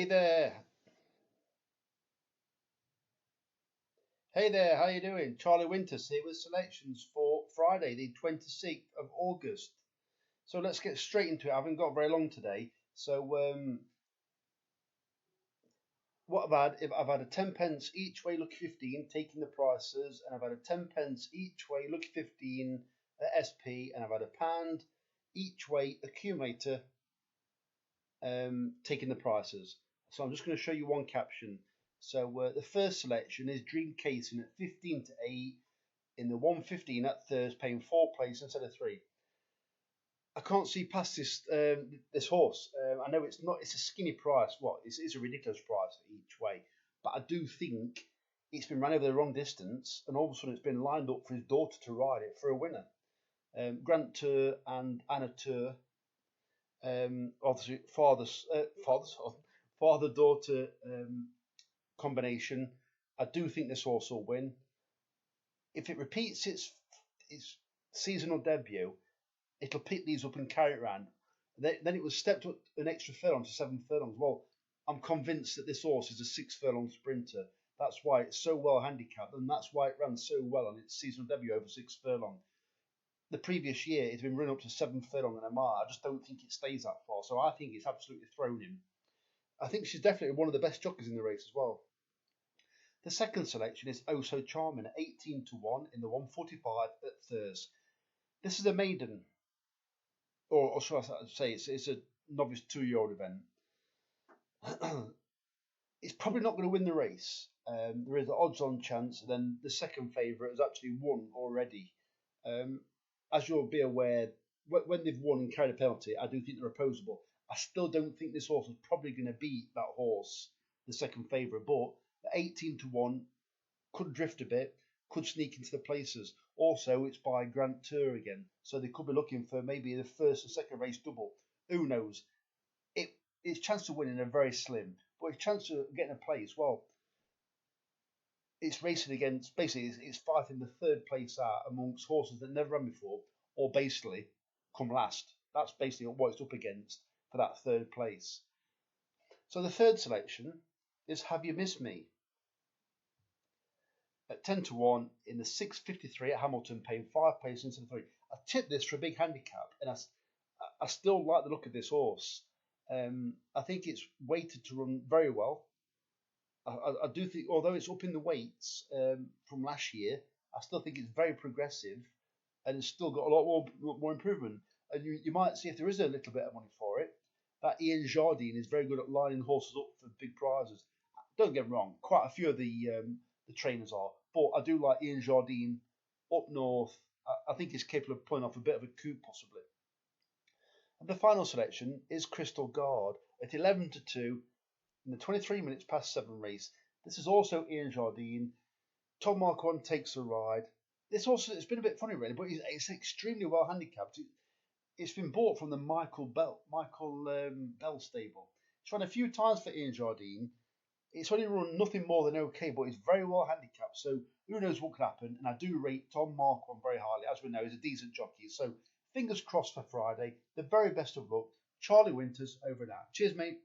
Hey there. Hey there, how you doing? Charlie Winters here with selections for Friday, the 26th of August. So let's get straight into it. I haven't got very long today. So what I've had a 10 pence each way, lucky 15, taking the prices, and I've had a 10 pence each way, lucky 15 at SP, and I've had a pound each way accumulator, taking the prices. So I'm just going to show you one caption. So the first selection is Dream Casing at 15 to 8 in the 115 at Thirsk, paying 4 plays instead of 3. I can't see past this horse. I know it's a skinny price. It's a ridiculous price each way, but I do think it's been run over the wrong distance, and all of a sudden it's been lined up for his daughter to ride it for a winner. Grant Tur and Anna Tur, obviously father daughter combination. I do think this horse will win. If it repeats its seasonal debut, it'll pick these up and carry it around. Then it was stepped up an extra furlong to 7 furlongs. Well, I'm convinced that this horse is a 6 furlong sprinter. That's why it's so well handicapped, and that's why it ran so well on its seasonal debut over 6 furlong. The previous year, it's been run up to 7 furlong and a mile. I just don't think it stays that far. So I think it's absolutely thrown him. I think she's definitely one of the best jockeys in the race as well. The second selection is Oh So Charming at 18 to 1 in the 145 at Thirsk. This is a maiden, or should I say it's a novice 2-year-old event. It's probably not going to win the race. There is an odds-on chance. And then the second favourite has actually won already. As you'll be aware, when they've won and carried a penalty, I do think they're opposable. I still don't think this horse is probably going to beat that horse, the second favourite, but at 18 to 1 could drift a bit, could sneak into the places. Also, it's by Grant Tur again, so they could be looking for maybe the first and second race double. Who knows? Its chance to winning are very slim, but its chance of getting a place, well, it's racing against, basically, it's fighting the third place out amongst horses that never ran before, or basically come last. That's basically what it's up against for that third place. So the third selection is Have You Missed Me? At 10 to 1 in the 653 at Hamilton, paying 5 plays instead of 3. I tipped this for a big handicap, and I still like the look of this horse. I think it's weighted to run very well. I do think, although it's up in the weights from last year, I still think it's very progressive, and it's still got a lot more improvement. And you might see if there is a little bit of money for it, that Ian Jardine is very good at lining horses up for big prizes. Don't get me wrong, quite a few of the trainers are, but I do like Ian Jardine up north. I think he's capable of pulling off a bit of a coup possibly. And the final selection is Crystal Guard at 11 to 2 in the 23 minutes past 7 race. This is also Ian Jardine. Tom Marquand takes a ride. This also, it's been a bit funny really, but it's extremely well handicapped. It's been bought from the Michael Bell stable. It's run a few times for Ian Jardine. It's only run nothing more than okay, but it's very well handicapped. So who knows what could happen? And I do rate Tom Marquand very highly. As we know, he's a decent jockey. So fingers crossed for Friday. The very best of luck. Charlie Winters over and out. Cheers, mate.